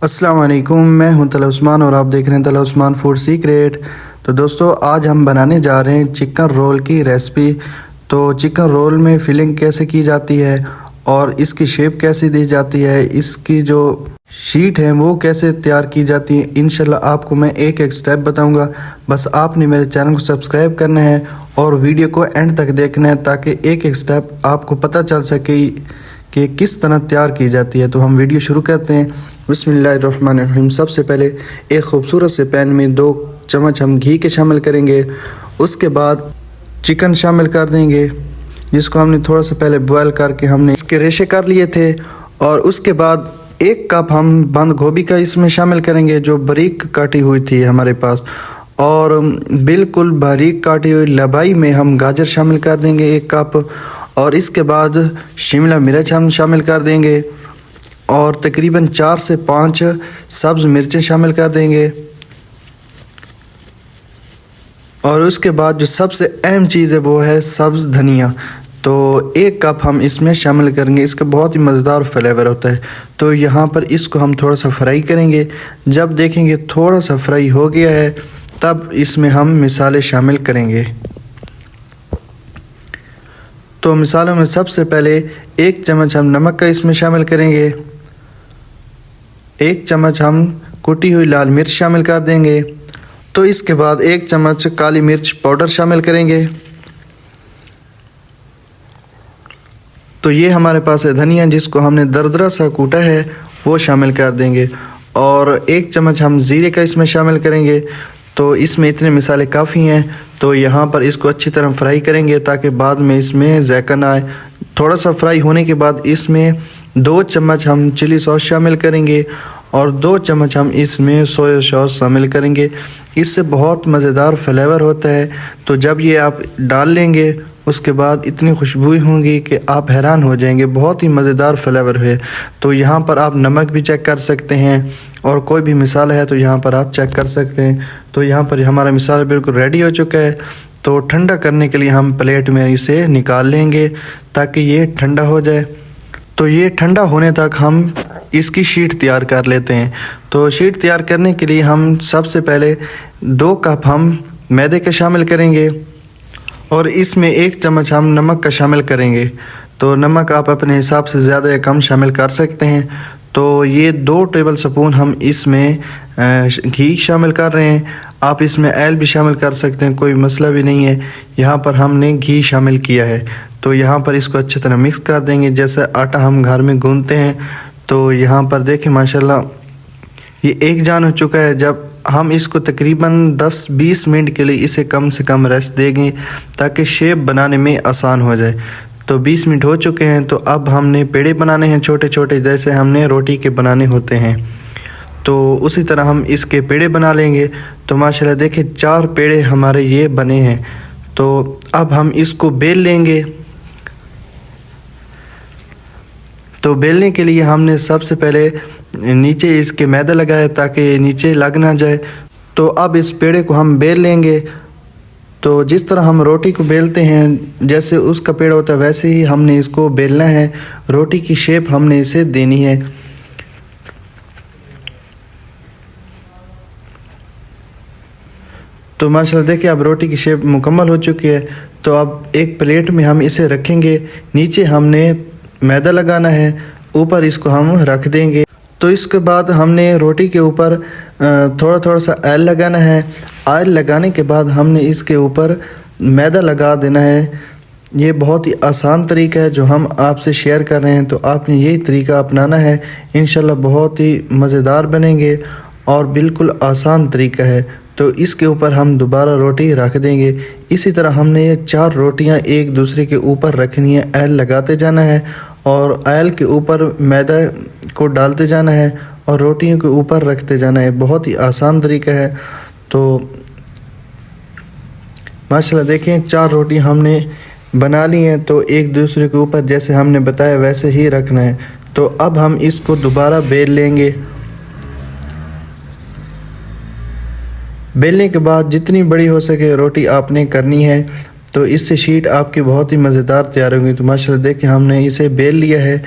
अस्सलाम वालेकुम, मैं हूं तलत उस्मान और आप देख रहे हैं तलत उस्मान फूड सीक्रेट। तो दोस्तों, आज हम बनाने जा रहे हैं चिकन रोल की रेसिपी। तो चिकन रोल में फिलिंग कैसे की जाती है और इसकी शेप कैसे दी जाती है, इसकी जो शीट है वो कैसे तैयार की जाती है, इंशाल्लाह आपको मैं एक एक स्टेप बताऊंगा। बस आपने मेरे चैनल को सब्सक्राइब करना है और वीडियो को एंड तक देखना है ताकि एक एक स्टेप आपको पता चल सके कि किस तरह तैयार की जाती है। तो हम वीडियो शुरू करते हैं। बिस्मिल्लाहिर्रहमानिर्रहीम। सबसे पहले एक खूबसूरत से पैन में 2 चम्मच हम घी के शामिल करेंगे। उसके बाद चिकन शामिल कर देंगे, जिसको हमने थोड़ा सा पहले बॉयल करके हमने इसके रेशे कर लिए थे। और उसके बाद 1 कप हम बंद गोभी का इसमें शामिल करेंगे, जो बारीक काटी हुई थी हमारे पास। और बिल्कुल बारीक काटी हुई लंबाई में हम गाजर शामिल कर देंगे 1 कप। और इसके बाद शिमला मिर्च हम शामिल कर देंगे और तकरीबन 4 से 5 सब्ज़ मिर्चें शामिल कर देंगे। और उसके बाद जो सबसे अहम चीज़ है वो है सब्ज़ धनिया। तो 1 कप हम इसमें शामिल करेंगे, इसका बहुत ही मज़ेदार फ्लेवर होता है। तो यहाँ पर इसको हम थोड़ा सा फ्राई करेंगे। जब देखेंगे थोड़ा सा फ्राई हो गया है तब इसमें हम मिसाले शामिल करेंगे। तो मिसालों में सबसे पहले 1 चम्मच हम नमक का इसमें शामिल करेंगे। 1 चम्मच हम कुटी हुई लाल मिर्च शामिल कर देंगे। तो इसके बाद 1 चम्मच काली मिर्च पाउडर शामिल करेंगे। तो ये हमारे पास है धनिया, जिसको हमने दरदरा सा कूटा है, वो शामिल कर देंगे। और 1 चम्मच हम ज़ीरे का इसमें शामिल करेंगे। तो इसमें इतने मिसाले काफ़ी हैं। तो यहाँ पर इसको अच्छी तरह फ्राई करेंगे ताकि बाद में इसमें जायका ना आए। थोड़ा सा फ्राई होने के बाद इसमें 2 चम्मच हम चिली सॉस शामिल करेंगे और 2 चम्मच हम इसमें सोया सॉस शामिल करेंगे। इससे बहुत मज़ेदार फ्लेवर होता है। तो जब ये आप डाल लेंगे उसके बाद इतनी खुशबू होंगी कि आप हैरान हो जाएंगे, बहुत ही मज़ेदार फ्लेवर है। तो यहाँ पर आप नमक भी चेक कर सकते हैं और कोई भी मिसाला है तो यहाँ पर आप चेक कर सकते हैं। तो यहाँ पर हमारा मिसाला बिल्कुल रेडी हो चुका है। तो ठंडा करने के लिए हम प्लेट में इसे निकाल लेंगे ताकि ये ठंडा हो जाए। तो ये ठंडा होने तक हम इसकी शीट तैयार कर लेते हैं। तो शीट तैयार करने के लिए हम सबसे पहले 2 कप हम मैदे के शामिल करेंगे और इसमें 1 चम्मच हम नमक का शामिल करेंगे। तो नमक आप अपने हिसाब से ज़्यादा या कम शामिल कर सकते हैं। तो ये 2 टेबल स्पून हम इसमें घी शामिल कर रहे हैं। आप इसमें ऑयल भी शामिल कर सकते हैं, कोई मसला भी नहीं है। यहाँ पर हमने घी शामिल किया है। तो यहाँ पर इसको अच्छी तरह मिक्स कर देंगे, जैसे आटा हम घर में गूंथते हैं। तो यहाँ पर देखें माशाल्लाह ये एक जान हो चुका है। जब हम इसको तकरीबन 10-20 मिनट के लिए इसे कम से कम रेस्ट देंगे ताकि शेप बनाने में आसान हो जाए। तो 20 मिनट हो चुके हैं। तो अब हमने पेड़े बनाने हैं छोटे छोटे, जैसे हमने रोटी के बनाने होते हैं। तो उसी तरह हम इसके पेड़े बना लेंगे। तो माशाल्लाह देखिए 4 पेड़े हमारे ये बने हैं। तो अब हम इसको बेल लेंगे। तो बेलने के लिए हमने सबसे पहले नीचे इसके मैदा लगाया ताकि नीचे लग ना जाए। तो अब इस पेड़े को हम बेल लेंगे। तो जिस तरह हम रोटी को बेलते हैं, जैसे उसका पेड़ होता है वैसे ही हमने इसको बेलना है। रोटी की शेप हमने इसे देनी है। तो माशाल्लाह देखिए अब रोटी की शेप मुकम्मल हो चुकी है। तो अब एक प्लेट में हम इसे रखेंगे। नीचे हमने मैदा लगाना है, ऊपर इसको हम रख देंगे। तो इसके बाद हमने रोटी के ऊपर थोड़ा थोड़ा सा ऑयल लगाना है। ऑयल लगाने के बाद हमने इसके ऊपर मैदा लगा देना है। ये बहुत ही आसान तरीका है जो हम आपसे शेयर कर रहे हैं। तो आपने यही तरीका अपनाना है, इंशाल्लाह बहुत ही मज़ेदार बनेंगे और बिल्कुल आसान तरीका है। तो इसके ऊपर हम दोबारा रोटी रख देंगे। इसी तरह हमने ये 4 रोटियां एक दूसरे के ऊपर रखनी है। ऑयल लगाते जाना है और ऑयल के ऊपर मैदा को डालते जाना है और रोटियों के ऊपर रखते जाना है। बहुत ही आसान तरीका है। तो माशाल्लाह देखें 4 रोटी हमने बना ली हैं। तो एक दूसरे के ऊपर जैसे हमने बताया वैसे ही रखना है। तो अब हम इसको दोबारा बेल लेंगे। बेलने के बाद जितनी बड़ी हो सके रोटी आपने करनी है। तो इससे शीट आपकी बहुत ही मज़ेदार तैयार होगी। तो माशाल्लाह देखिए हमने इसे बेल लिया है।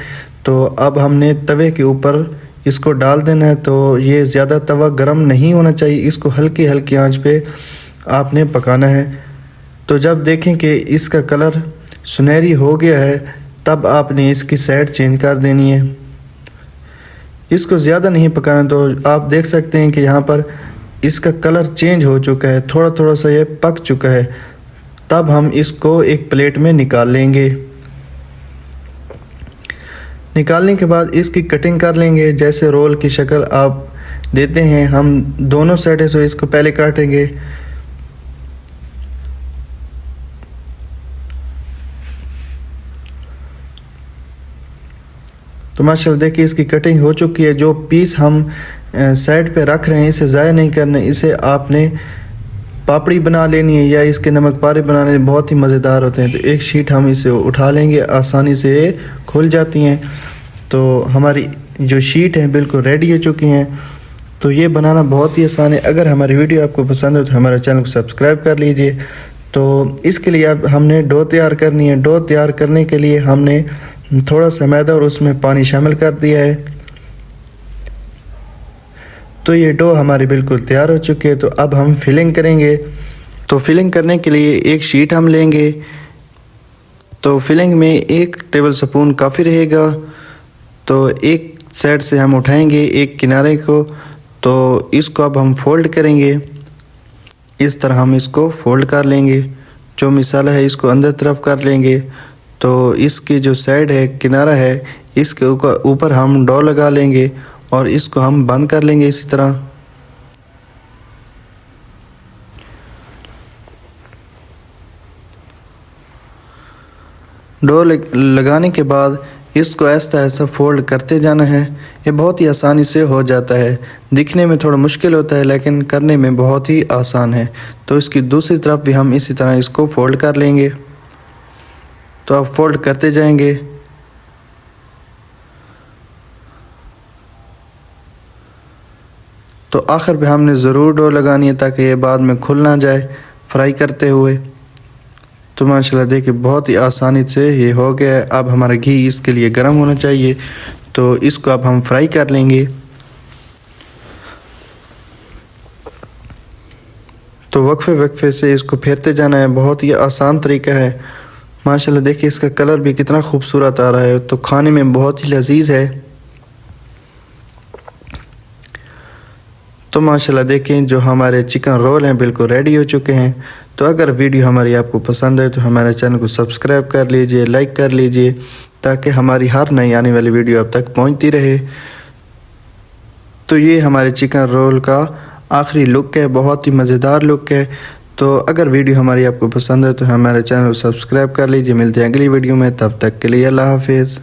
तो अब हमने तवे के ऊपर इसको डाल देना है। तो ये ज़्यादा तवा गर्म नहीं होना चाहिए, इसको हल्की हल्की आंच पे आपने पकाना है। तो जब देखें कि इसका कलर सुनहरी हो गया है तब आपने इसकी साइड चेंज कर देनी है, इसको ज़्यादा नहीं पकाना। तो आप देख सकते हैं कि यहाँ पर इसका कलर चेंज हो चुका है, थोड़ा थोड़ा सा ये पक चुका है। तब हम इसको एक प्लेट में निकाल लेंगे। निकालने के बाद इसकी कटिंग कर लेंगे, जैसे रोल की शक्ल आप देते हैं। हम दोनों साइड से इसको पहले काटेंगे। तो माशाल्लाह देखिए इसकी कटिंग हो चुकी है। जो पीस हम साइड पे रख रहे हैं इसे ज़ाया नहीं करना, इसे आपने पापड़ी बना लेनी है या इसके नमक पारे बनाने बहुत ही मज़ेदार होते हैं। तो एक शीट हम इसे उठा लेंगे, आसानी से खुल जाती हैं। तो हमारी जो शीट है बिल्कुल रेडी हो चुकी हैं। तो ये बनाना बहुत ही आसान है। अगर हमारी वीडियो आपको पसंद हो तो हमारे चैनल को सब्सक्राइब कर लीजिए। तो इसके लिए अब हमने डो तैयार करनी है। डो तैयार करने के लिए हमने थोड़ा सा मैदा और उसमें पानी शामिल कर दिया है। तो ये डो हमारी बिल्कुल तैयार हो चुकी है। तो अब हम फिलिंग करेंगे। तो फिलिंग करने के लिए एक शीट हम लेंगे। तो फिलिंग में 1 टेबल स्पून काफ़ी रहेगा। तो एक साइड से हम उठाएंगे एक किनारे को। तो इसको अब हम फोल्ड करेंगे। इस तरह हम इसको फोल्ड कर लेंगे। जो मिसाला है इसको अंदर तरफ कर लेंगे। तो इसकी जो साइड है, किनारा है, इसके ऊपर हम डो लगा लेंगे और इसको हम बंद कर लेंगे इसी तरह। डो लगाने के बाद इसको ऐसा ऐसा फोल्ड करते जाना है। ये बहुत ही आसानी से हो जाता है। दिखने में थोड़ा मुश्किल होता है लेकिन करने में बहुत ही आसान है। तो इसकी दूसरी तरफ भी हम इसी तरह इसको फोल्ड कर लेंगे। तो आप फोल्ड करते जाएंगे। तो आखिर पे हमने ज़रूर डो लगानी है ताकि ये बाद में खुल ना जाए फ्राई करते हुए। तो माशाल्लाह देखिए बहुत ही आसानी से ये हो गया है। अब हमारा घी इसके लिए गर्म होना चाहिए। तो इसको अब हम फ्राई कर लेंगे। तो वक्फे वक्फे से इसको फेरते जाना है। बहुत ही आसान तरीका है। माशाल्लाह देखिए इसका कलर भी कितना खूबसूरत आ रहा है। तो खाने में बहुत ही लजीज है। तो माशाल्लाह देखें जो हमारे चिकन रोल हैं बिल्कुल रेडी हो चुके हैं। तो अगर वीडियो हमारी आपको पसंद है तो हमारे चैनल को सब्सक्राइब कर लीजिए, लाइक कर लीजिए ताकि हमारी हर नई आने वाली वीडियो अब तक पहुंचती रहे। तो ये हमारे चिकन रोल का आखिरी लुक है, बहुत ही मज़ेदार लुक है। तो अगर वीडियो हमारी आपको पसंद है तो हमारे चैनल को सब्सक्राइब कर लीजिए। मिलते हैं अगली वीडियो में, तब तक के लिए अल्लाह हाफिज़।